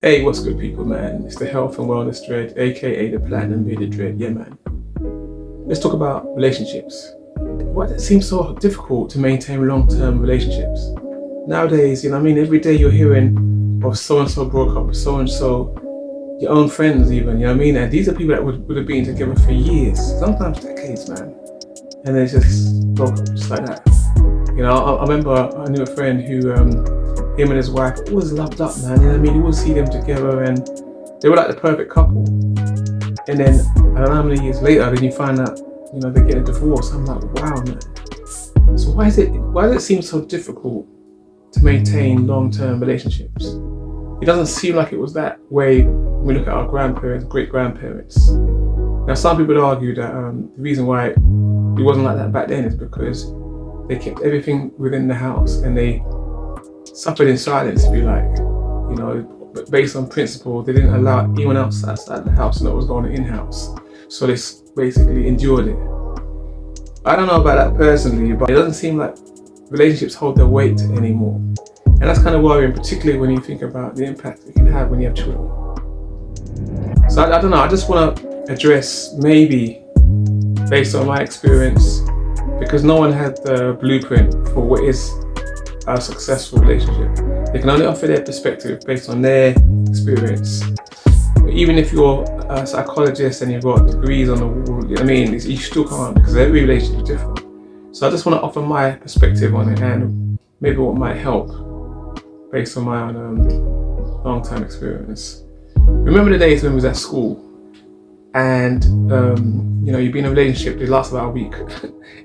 Hey, what's good, people, man? It's the Health and Wellness Dread, aka the Platinum Bearded Dread. Yeah, man. Let's talk about relationships. Why does it seem so difficult to maintain long-term relationships? Nowadays, every day you're hearing of so-and-so broke up with so-and-so, your own friends even, And these are people that would have been together for years, sometimes decades, man. And they just broke up just like that. I remember I knew a friend who, him and his wife always loved up, man. You always see them together and they were like the perfect couple. And then, I don't know how many years later, then you find out, they're getting divorced. I'm like, wow, man. So why does it seem so difficult to maintain long-term relationships? It doesn't seem like it was that way when we look at our grandparents, great-grandparents. Now, some people would argue that the reason why it wasn't like that back then is because they kept everything within the house and they suffered in silence, if you like. But based on principle, they didn't allow anyone else outside the house to know what was going on in-house. So they basically endured it. I don't know about that personally, but it doesn't seem like relationships hold their weight anymore. And that's kind of worrying, particularly when you think about the impact it can have when you have children. So I don't know, I just want to address, maybe based on my experience, because no one had the blueprint for what is a successful relationship. They can only offer their perspective based on their experience. But even if you're a psychologist and you've got degrees on the wall, you still can't, because every relationship is different. So I just want to offer my perspective on it and maybe what might help based on my own long-term experience. Remember the days when we was at school and you'd be in a relationship that lasts about a week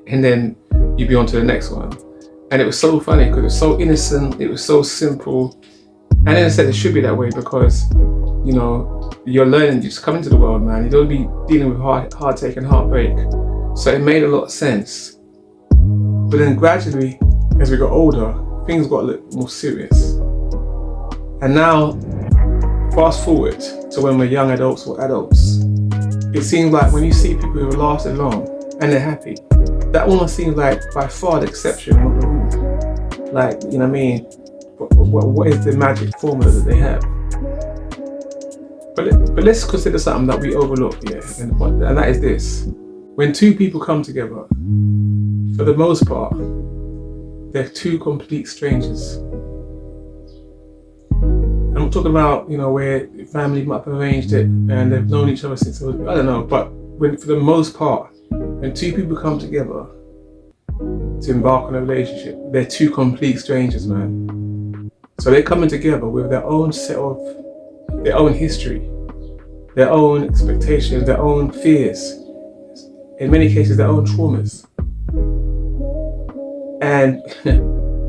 and then you'd be on to the next one. And it was so funny because it was so innocent, it was so simple. And in a sense, it should be that way because, you're learning, you just come into the world, man. You don't be dealing with heartache and heartbreak. So it made a lot of sense. But then gradually, as we got older, things got a little more serious. And now, fast forward to when we're young adults or adults, it seems like when you see people who have lasted long and they're happy, that almost seems like by far the exception, not the rule. What is the magic formula that they have? But let's consider something that we overlook, and that is this. When two people come together, for the most part, they're two complete strangers. And I'm talking about, where family might have arranged it and they've known each other since, I don't know, but for the most part, when two people come together to embark on a relationship, they're two complete strangers, man. So they're coming together with their own their own history, their own expectations, their own fears, in many cases their own traumas. And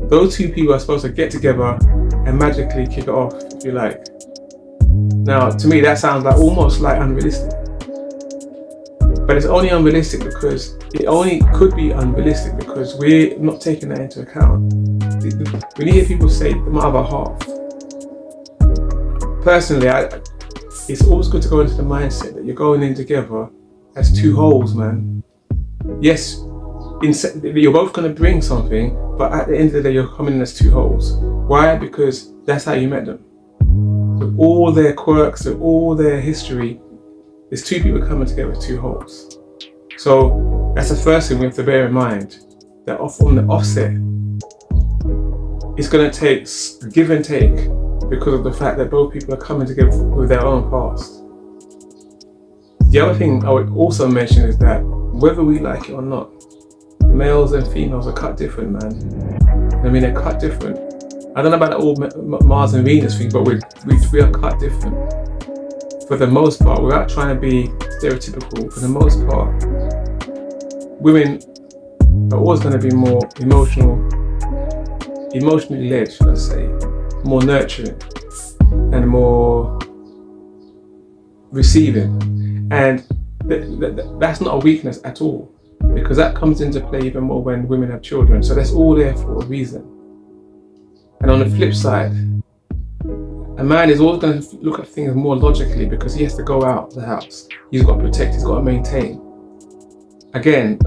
those two people are supposed to get together and magically kick it off, if you like. Now, to me, that sounds almost like unrealistic. But it's only unrealistic because it only could be unrealistic because we're not taking that into account. When you hear people say the other half, personally, it's always good to go into the mindset that you're going in together as two wholes, man. Yes, you're both going to bring something, but at the end of the day, you're coming in as two wholes. Why? Because that's how you met them. With all their quirks and all their history, there's two people coming together with two wholes. So that's the first thing we have to bear in mind, that from the offset, it's going to take a give and take because of the fact that both people are coming together with their own past. The other thing I would also mention is that whether we like it or not, males and females are cut different, man. They're cut different. I don't know about the old Mars and Venus thing, but we are cut different. For the most part, without trying to be stereotypical, for the most part, women are always going to be more emotionally led, should I say, more nurturing and more receiving. And that's not a weakness at all, because that comes into play even more when women have children. So that's all there for a reason. And on the flip side, a man is always going to look at things more logically because he has to go out the house. He's got to protect, he's got to maintain. Again,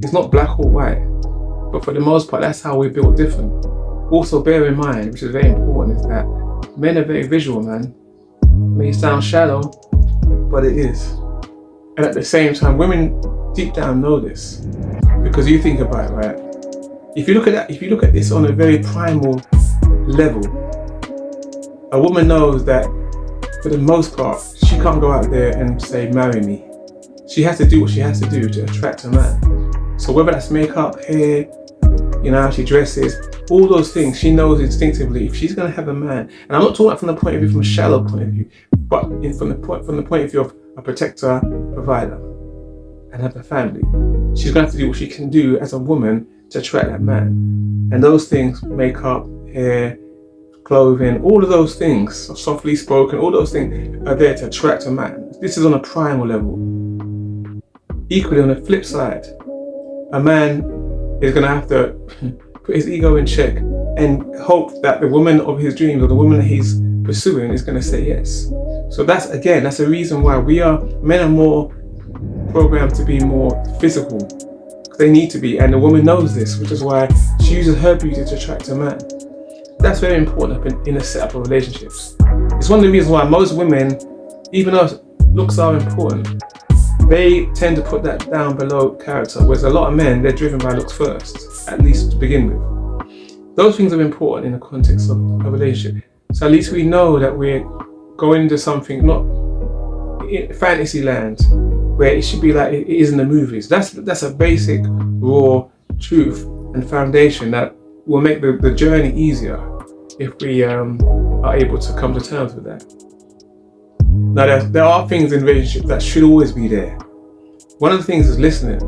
it's not black or white, but for the most part, that's how we're built different. Also bear in mind, which is very important, is that Men are very visual, man. May sound shallow, but it is. And at the same time, women deep down know this. Because you think about it, right? If you look at this on a very primal level, a woman knows that for the most part, she can't go out there and say, marry me. She has to do what she has to do to attract a man. So whether that's makeup, hair, how she dresses, all those things, she knows instinctively if she's going to have a man. And I'm not talking from the point of view, from a shallow point of view, but from the point of view of a protector, provider, and have a family. She's going to have to do what she can do as a woman to attract that man. And those things, makeup, hair, clothing, all of those things, softly spoken, all those things are there to attract a man. This is on a primal level. Equally, on the flip side, a man is going to have to put his ego in check and hope that the woman of his dreams or the woman that he's pursuing is going to say yes. So that's a reason why men are more programmed to be more physical. They need to be, and the woman knows this, which is why she uses her beauty to attract a man. That's very important in a setup of relationships. It's one of the reasons why most women, even though looks are important, they tend to put that down below character, whereas a lot of men, they're driven by looks first, at least to begin with. Those things are important in the context of a relationship. So at least we know that we're going into something, not in fantasy land, where it should be like it is in the movies. That's a basic, raw truth and foundation that will make the journey easier if we are able to come to terms with that. Now, there are things in relationships that should always be there. One of the things is listening.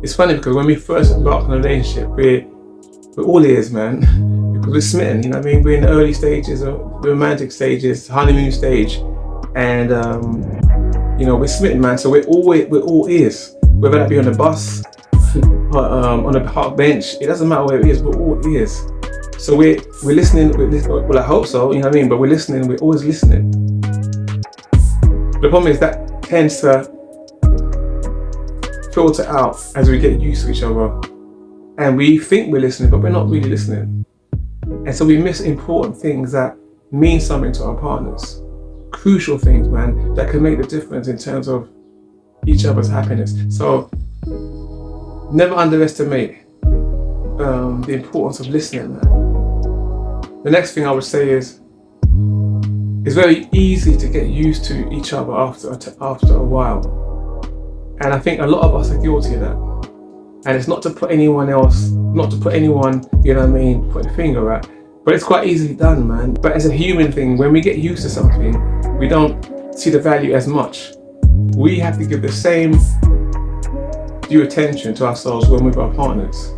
It's funny because when we first embark on a relationship, we're all ears, man, because we're smitten. We're in the early stages, the romantic stages, honeymoon stage, and we're smitten, man. So we're all ears, whether that be on the bus, or, on a park bench. It doesn't matter where it is. We're all ears. So we're listening. Well, I hope so. But we're listening. We're always listening. The problem is that tends to filter out as we get used to each other, and we think we're listening, but we're not really listening. And so we miss important things that mean something to our partners. Crucial things, man, that can make the difference in terms of each other's happiness. So never underestimate the importance of listening, man. The next thing I would say is it's very easy to get used to each other after a while. And I think a lot of us are guilty of that. And it's not to put anyone, put a finger at, but it's quite easily done, man. But as a human thing, when we get used to something, we don't see the value as much. We have to give the same due attention to ourselves when we're with our partners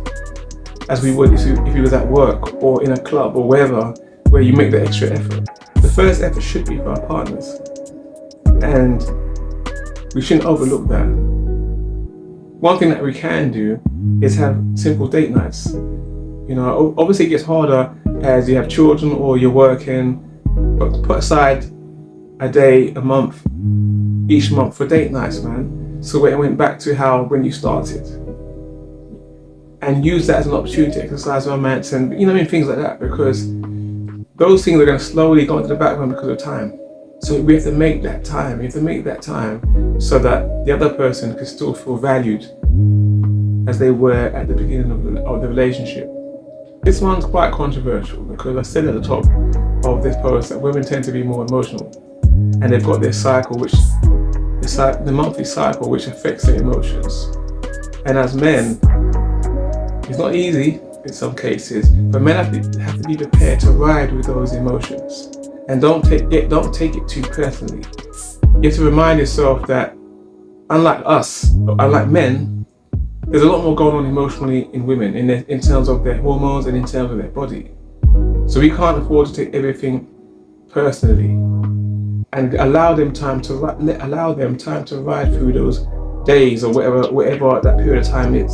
as we would if we was at work or in a club or wherever, where you make the extra effort. The first effort should be for our partners, and we shouldn't overlook that. One thing that we can do is have simple date nights. Obviously it gets harder as you have children or you're working, but put aside a day, a month, each month for date nights, man. So it went back to when you started. And use that as an opportunity to exercise romance and things like that, because those things are going to slowly go into the background because of time. So we have to make that time. We have to make that time so that the other person can still feel valued as they were at the beginning of the relationship. This one's quite controversial because I said at the top of this post that women tend to be more emotional, and they've got their cycle, the monthly cycle, which affects their emotions. And as men, it's not easy in some cases, but men have to be prepared to ride with those emotions. And don't take it too personally. You have to remind yourself that unlike men, there's a lot more going on emotionally in women in terms of their hormones and in terms of their body. So we can't afford to take everything personally, and allow them time to ride through those days or whatever that period of time is,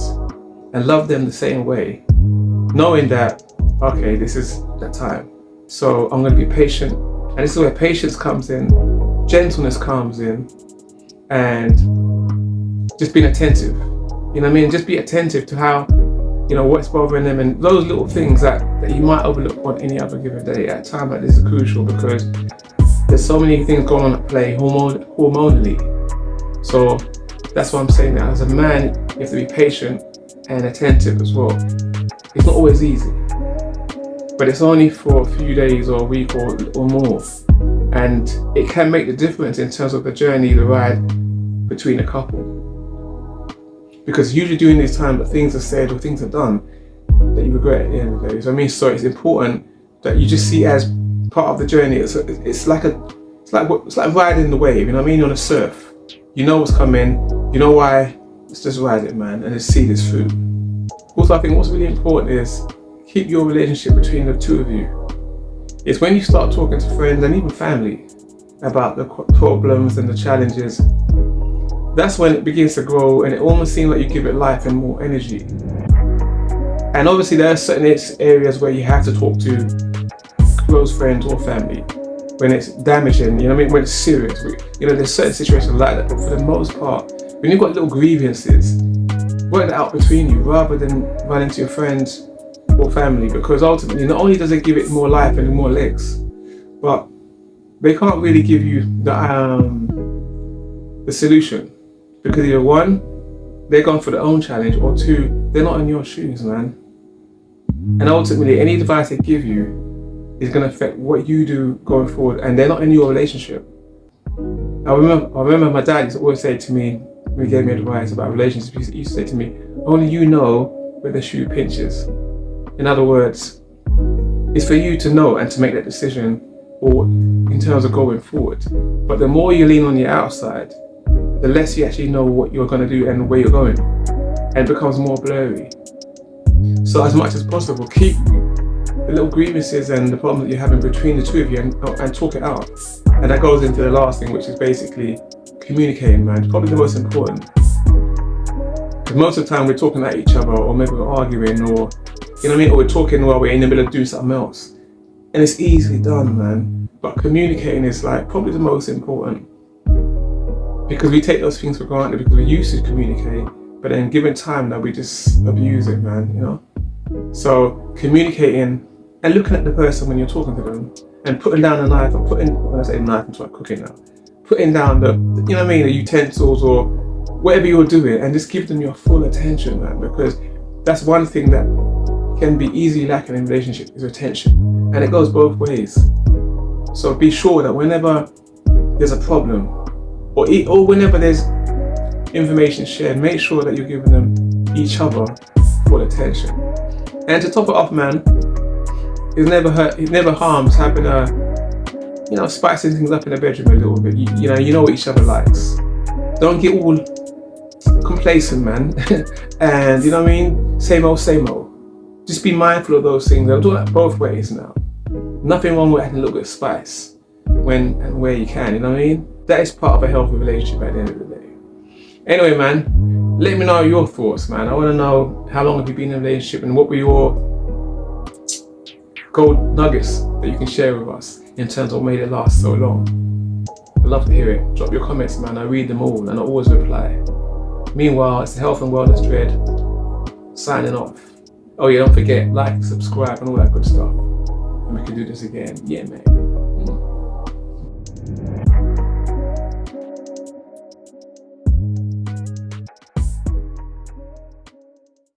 and love them the same way, knowing that, okay, this is that time. So I'm going to be patient, and this is where patience comes in, gentleness comes in, and just being attentive. Just be attentive to how, what's bothering them, and those little things that you might overlook on any other given day. At a time like this is crucial because there's so many things going on at play hormonally. So that's what I'm saying now. As a man, you have to be patient and attentive as well. It's not always easy, but it's only for a few days or a week or more. And it can make the difference in terms of the journey, the ride between a couple. Because usually during this time that things are said or things are done that you regret at the end of the day. So it's important that you just see it as part of the journey. It's like riding the wave, on a surf. You know what's coming, you know why, let's just ride it, man, and just see this through. Also, I think what's really important is keep your relationship between the two of you. It's when you start talking to friends and even family about the problems and the challenges, that's when it begins to grow, and it almost seems like you give it life and more energy. And obviously there are certain areas where you have to talk to close friends or family when it's damaging, when it's serious. There's certain situations like that, but for the most part, when you've got little grievances, work that out between you rather than running to your friends or family, because ultimately not only does it give it more life and more legs, but they can't really give you the solution, because either one, they're going for their own challenge, or two, they're not in your shoes, man. And ultimately any advice they give you is going to affect what you do going forward, and they're not in your relationship. I remember my dad used to always say to me, when he gave me advice about relationships, he used to say to me, only you know where the shoe pinches. In other words, it's for you to know and to make that decision, or in terms of going forward. But the more you lean on the outside, the less you actually know what you're going to do and where you're going, and it becomes more blurry. So as much as possible, keep the little grievances and the problems that you're having between the two of you and talk it out. And that goes into the last thing, which is basically communicating, man. It's probably the most important. Because most of the time we're talking at each other, or maybe we're arguing, or or we're talking while we're in the middle of doing something else. And it's easily done, man. But communicating is probably the most important. Because we take those things for granted because we used to communicate, but then given time now we just abuse it, man, So communicating and looking at the person when you're talking to them, and putting down the knife, or when I say knife, I'm talking cooking now, putting down the utensils or whatever you're doing, and just give them your full attention, man, because that's one thing that can be easily lacking in relationships is attention, and it goes both ways. So be sure that whenever there's a problem, or whenever there's information shared, make sure that you're giving them each other full attention. And to top it off, man, it never harms having spicing things up in the bedroom a little bit. You know what each other likes. Don't get all complacent, man. And same old, same old. Just be mindful of those things. I'm doing that both ways now. Nothing wrong with adding a little bit of spice when and where you can, That is part of a healthy relationship at the end of the day. Anyway, man, let me know your thoughts, man. I want to know, how long have you been in a relationship, and what were your gold nuggets that you can share with us in terms of what made it last so long? I'd love to hear it. Drop your comments, man. I read them all and I always reply. Meanwhile, it's the Health and Wellness Dread signing off. Oh yeah, don't forget, like, subscribe and all that good stuff. And we can do this again. Yeah, man.